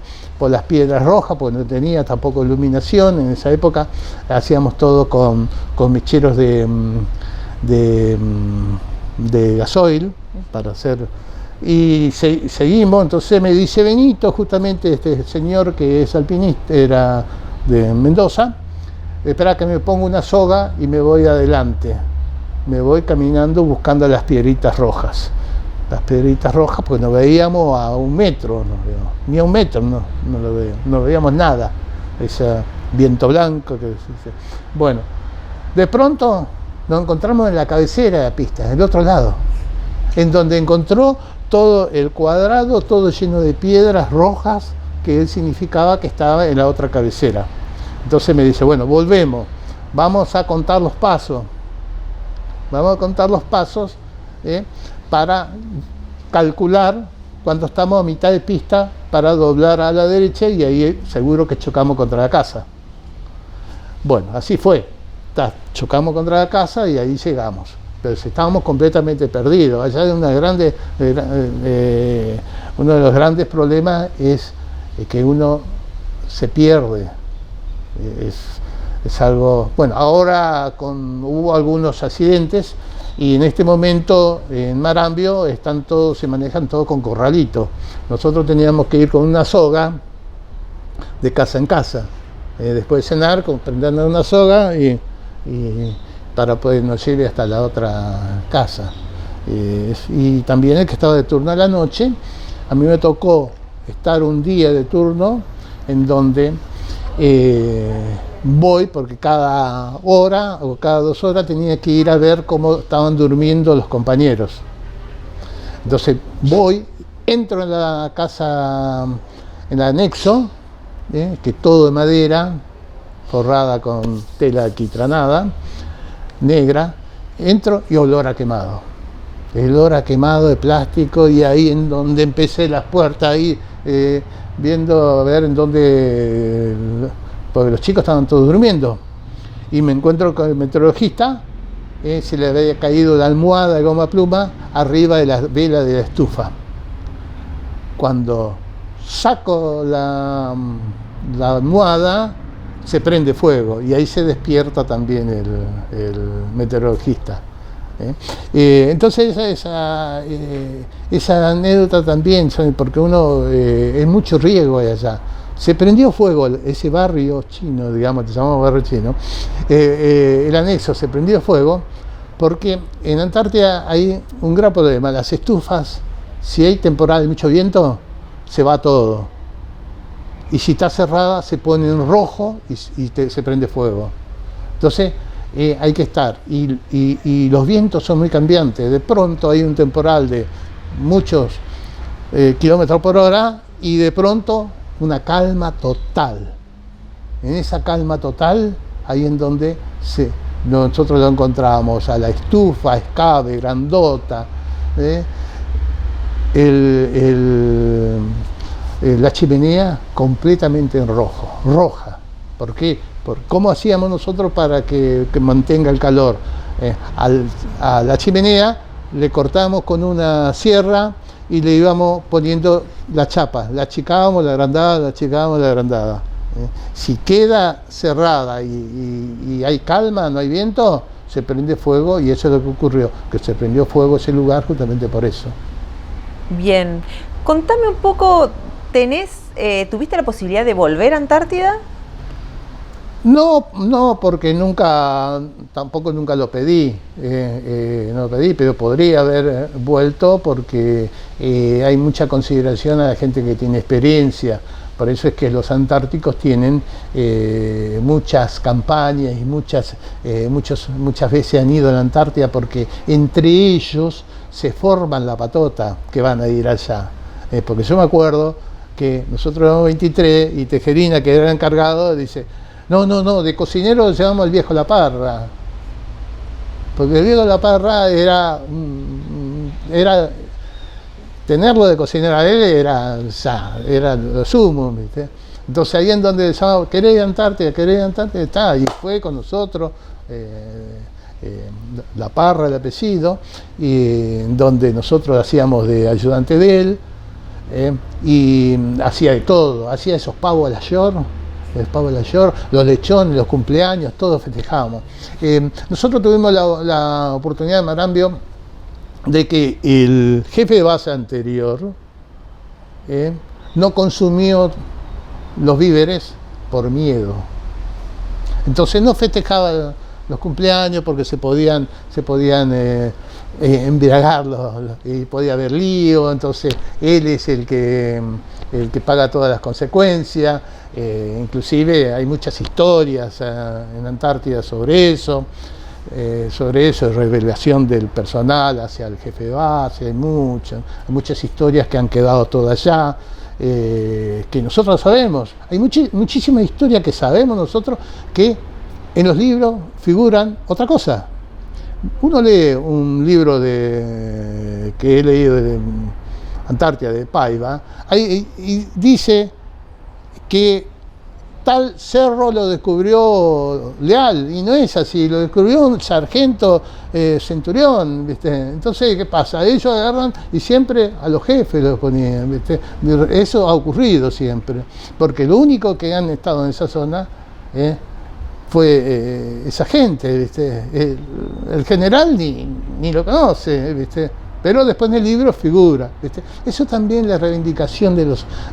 las piedras rojas, porque no tenía tampoco iluminación. En esa época hacíamos todo con mecheros de gasoil para hacer. Y seguimos, entonces me dice Benito, justamente este señor que es alpinista, era de Mendoza, espera que me ponga una soga y me voy adelante. Me voy caminando buscando las piedritas rojas. Las piedritas rojas, pues nos veíamos a 1 metro, ni a 1 metro no veíamos nada. Ese viento blanco que dice. Bueno, de pronto nos encontramos en la cabecera de la pista, del otro lado, en donde encontró todo el cuadrado, todo lleno de piedras rojas, que él significaba que estaba en la otra cabecera. Entonces me dice, bueno, volvemos, vamos a contar los pasos, para calcular cuando estamos a mitad de pista para doblar a la derecha y ahí seguro que chocamos contra la casa. Bueno, así fue, chocamos contra la casa y ahí llegamos. Pero estábamos completamente perdidos. Allá de uno de los grandes problemas es que uno se pierde. Es algo, bueno, ahora hubo algunos accidentes y en este momento en Marambio se manejan todo con corralito. Nosotros teníamos que ir con una soga de casa en casa. Después de cenar, prendiendo una soga y para poder nos lleve hasta la otra casa. Y también el que estaba de turno a la noche, a mí me tocó estar un día de turno en donde voy, porque cada hora o cada 2 horas tenía que ir a ver cómo estaban durmiendo los compañeros. Entonces entro en la casa, en el anexo, que es todo de madera, forrada con tela alquitranada, negra, entro y olor a quemado. El olor a quemado de plástico, y ahí en donde empecé las puertas, ahí viendo a ver en dónde porque los chicos estaban todos durmiendo. Y me encuentro con el meteorologista, se le había caído la almohada de goma pluma arriba de la vela de la estufa. Cuando saco la almohada, se prende fuego y ahí se despierta también el meteorologista. Entonces esa anécdota también, porque es mucho riesgo allá. Se prendió fuego ese barrio chino, digamos, que llamamos barrio chino, el anexo se prendió fuego porque en Antártida hay un gran problema. Las estufas, si hay temporal y mucho viento, se va todo. Y si está cerrada, se pone en rojo y se prende fuego. Entonces, hay que estar. Y los vientos son muy cambiantes. De pronto hay un temporal de muchos kilómetros por hora y de pronto una calma total. En esa calma total, ahí en donde nosotros lo encontramos a la estufa, escabe, grandota, la chimenea completamente en roja. ¿Por qué? ¿Cómo hacíamos nosotros para que mantenga el calor? A la chimenea le cortamos con una sierra y le íbamos poniendo la chapa, la achicábamos, la agrandábamos, la achicábamos, la agrandábamos. Si queda cerrada y hay calma, no hay viento, se prende fuego, y eso es lo que ocurrió, que se prendió fuego ese lugar justamente por eso. Bien, contame un poco, ¿tuviste la posibilidad de volver a Antártida? No, porque tampoco nunca lo pedí, no lo pedí, pero podría haber vuelto porque hay mucha consideración a la gente que tiene experiencia. Por eso es que los antárticos tienen muchas campañas y muchas veces han ido a la Antártida porque entre ellos se forman la patota que van a ir allá. Porque yo me acuerdo que nosotros éramos 23 y Tejerina, que era encargado, dice: no, de cocinero llevamos al viejo La Parra. Porque el viejo La Parra era tenerlo de cocinero a él era lo sumo, ¿viste? Entonces ahí en donde llamaba, ¿querés ir a Antártida? Está, y fue con nosotros, La Parra, el apellido, y donde nosotros hacíamos de ayudante de él, y hacía de todo, hacía esos pavos a la york, los lechones, los cumpleaños, todos festejábamos. Nosotros tuvimos la oportunidad en Marambio de que el jefe de base anterior no consumió los víveres por miedo. Entonces no festejaba los cumpleaños porque se podían embriagar y podía haber lío. Entonces él es el que paga todas las consecuencias. Inclusive hay muchas historias en Antártida sobre eso, revelación del personal hacia el jefe de base. Hay muchas historias que han quedado todas allá, que nosotros sabemos. Hay muchísimas historias que sabemos nosotros que en los libros figuran otra cosa. Uno lee un libro que he leído de Antártida, de Paiva, y dice que tal cerro lo descubrió Leal, y no es así, lo descubrió un sargento centurión, ¿viste? Entonces, ¿qué pasa? Ellos agarran y siempre a los jefes los ponían, ¿viste? Eso ha ocurrido siempre, porque lo único que han estado en esa zona fue esa gente, ¿viste? El general ni lo conoce, ¿viste? Pero después en el libro figura, ¿viste? Eso también es la reivindicación de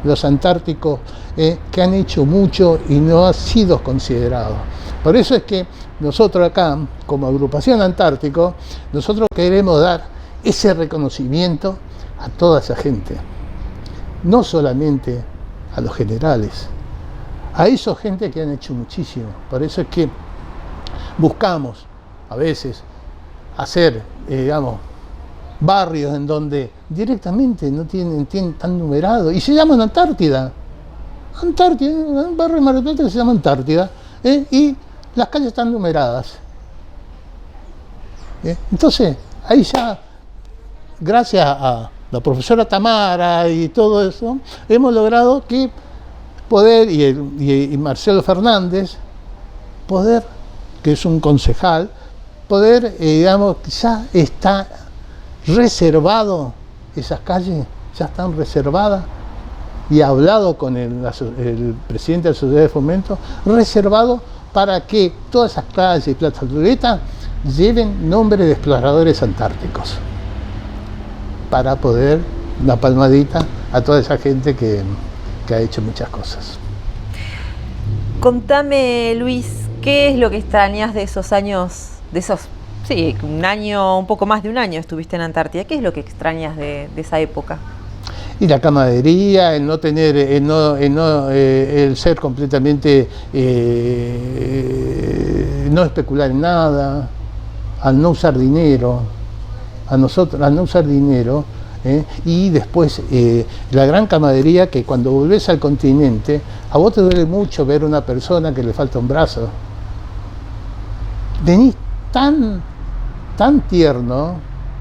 los antárticos, que han hecho mucho y no han sido considerados. Por eso es que nosotros acá, como agrupación Antártico, nosotros queremos dar ese reconocimiento a toda esa gente. No solamente a los generales, a esa gente que han hecho muchísimo. Por eso es que buscamos a veces hacer, barrios en donde directamente no tienen tan numerado y se llaman Antártida, un barrio de Mar del Plata que se llama Antártida, y las calles están numeradas. Entonces, ahí ya, gracias a la profesora Tamara y todo eso, hemos logrado que poder, y Marcelo Fernández, poder, que es un concejal, poder, digamos, ya está reservado, esas calles ya están reservadas, y ha hablado con el presidente de la Sociedad de Fomento, reservado para que todas esas calles y plazoletas lleven nombre de exploradores antárticos, para poder una palmadita a toda esa gente que ha hecho muchas cosas. Contame, Luis, ¿qué es lo que extrañas de esos años, sí, un poco más de un año estuviste en Antártida? ¿Qué es lo que extrañas de esa época? Y la camaradería, el no tener, el ser completamente, no especular en nada, al no usar dinero, al no usar dinero, y después la gran camaradería, que cuando volvés al continente, a vos te duele mucho ver a una persona que le falta un brazo. Venís tan tierno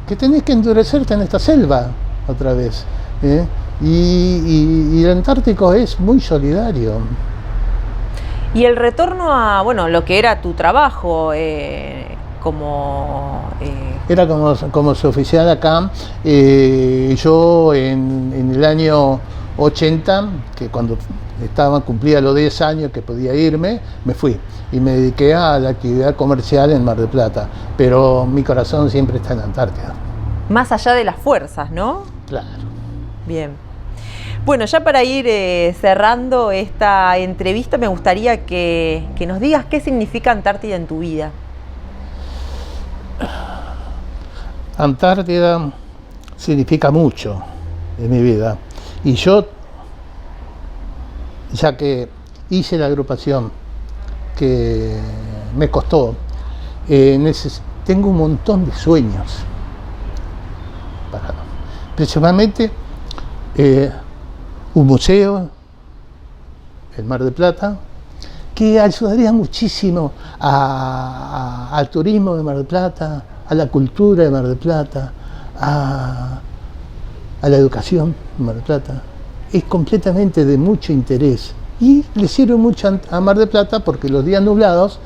que tenés que endurecerte en esta selva otra vez. Y el Antártico es muy solidario. Y el retorno a, bueno, lo que era tu trabajo Era como suboficial acá. Yo en el año 80, que cuando cumplía los 10 años que podía irme, me fui y me dediqué a la actividad comercial en Mar del Plata, pero mi corazón siempre está en Antártida. Más allá de las fuerzas, ¿no? Claro. Bien. Bueno, ya para ir cerrando esta entrevista, me gustaría que nos digas qué significa Antártida en tu vida. Antártida significa mucho en mi vida, y yo, ya que hice la agrupación, que me costó, tengo un montón de sueños, principalmente un museo en Mar del Plata, que ayudaría muchísimo al turismo de Mar del Plata, a la cultura de Mar del Plata, a la educación de Mar del Plata. Es completamente de mucho interés y le sirve mucho a Mar del Plata, porque los días nublados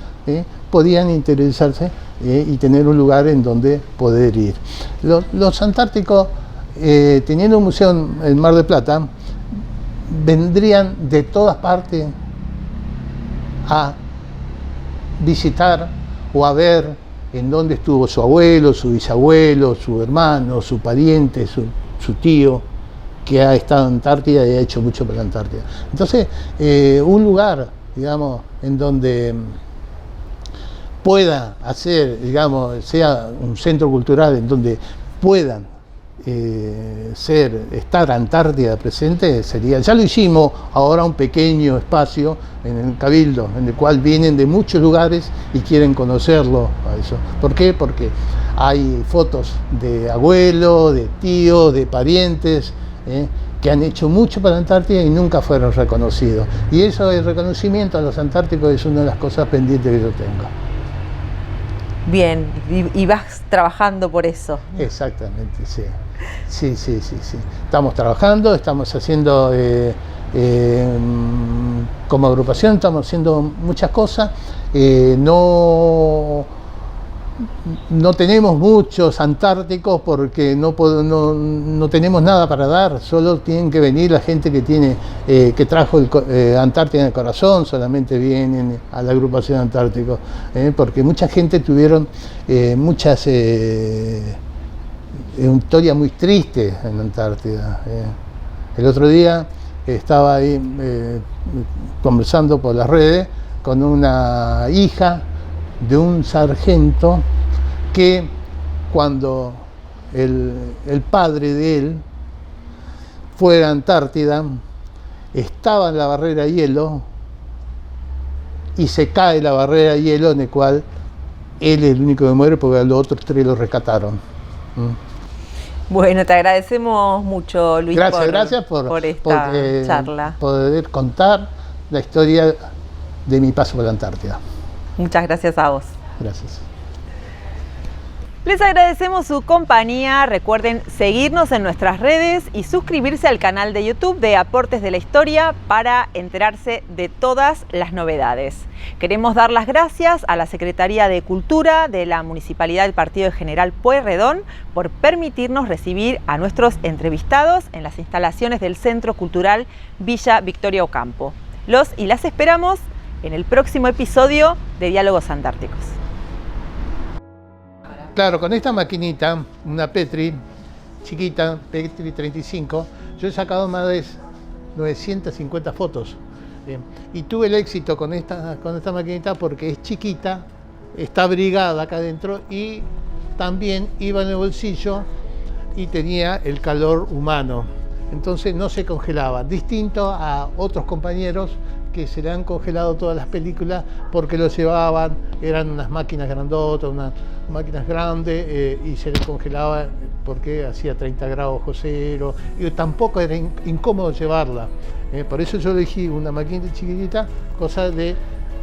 podían interesarse y tener un lugar en donde poder ir. Los antárticos, teniendo un museo en Mar del Plata, vendrían de todas partes a visitar o a ver en dónde estuvo su abuelo, su bisabuelo, su hermano, su pariente, su tío, que ha estado en Antártida y ha hecho mucho por la Antártida. Entonces, un lugar, digamos, en donde pueda hacer, digamos, sea un centro cultural en donde puedan estar Antártida presente, sería, ya lo hicimos, ahora un pequeño espacio en el Cabildo, en el cual vienen de muchos lugares y quieren conocerlo a eso. ¿Por qué? Porque hay fotos de abuelos, de tíos, de parientes, que han hecho mucho para la Antártida y nunca fueron reconocidos. Y eso, el reconocimiento a los antárticos, es una de las cosas pendientes que yo tengo. Bien, y vas trabajando por eso. Exactamente, sí. Sí. Estamos trabajando, estamos haciendo, como agrupación, estamos haciendo muchas cosas. No tenemos muchos antárticos porque no tenemos nada para dar, solo tienen que venir la gente que tiene que trajo Antártida en el corazón, solamente vienen a la agrupación Antártico, porque mucha gente tuvieron muchas historias muy tristes en la Antártida. El otro día estaba ahí conversando por las redes con una hija de un sargento que, cuando el padre de él fue a Antártida, estaba en la barrera de hielo y se cae la barrera de hielo, en el cual él es el único que muere porque los otros 3 lo rescataron. Bueno, te agradecemos mucho, Luis, gracias por esta charla. Poder contar la historia de mi paso por la Antártida. Muchas gracias a vos. Gracias. Les agradecemos su compañía. Recuerden seguirnos en nuestras redes y suscribirse al canal de YouTube de Aportes de la Historia para enterarse de todas las novedades. Queremos dar las gracias a la Secretaría de Cultura de la Municipalidad del Partido de General Pueyrredón por permitirnos recibir a nuestros entrevistados en las instalaciones del Centro Cultural Villa Victoria Ocampo. Los y las esperamos en el próximo episodio de Diálogos Antárticos. Claro, con esta maquinita, una Petri chiquita, Petri 35, yo he sacado más de 950 fotos. Y tuve el éxito con esta maquinita porque es chiquita, está abrigada acá adentro y también iba en el bolsillo y tenía el calor humano. Entonces no se congelaba, distinto a otros compañeros que se le han congelado todas las películas porque lo llevaban, eran unas máquinas grandotas, unas máquinas grandes y se les congelaba porque hacía 30 grados bajo cero y tampoco era incómodo llevarla. Por eso yo elegí una maquinita chiquitita, cosa de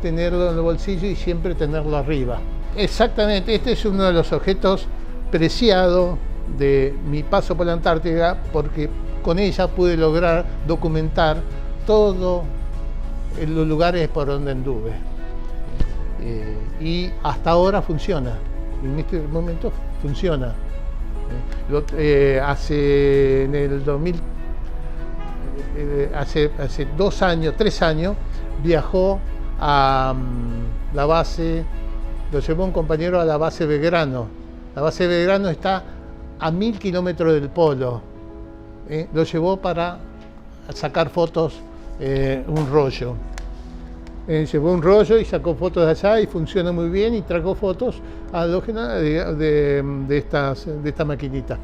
tenerlo en el bolsillo y siempre tenerlo arriba. Exactamente, este es uno de los objetos preciados de mi paso por la Antártida porque con ella pude lograr documentar todos los lugares por donde anduve. Y hasta ahora funciona, en este momento funciona. Hace 2 años, 3 años, viajó a la base, lo llevó un compañero a la base Belgrano. La base Belgrano está a 1000 kilómetros del polo. Lo llevó para sacar fotos, un rollo. Llevó un rollo y sacó fotos de allá y funciona muy bien y trajo fotos halógenas de esta maquinita.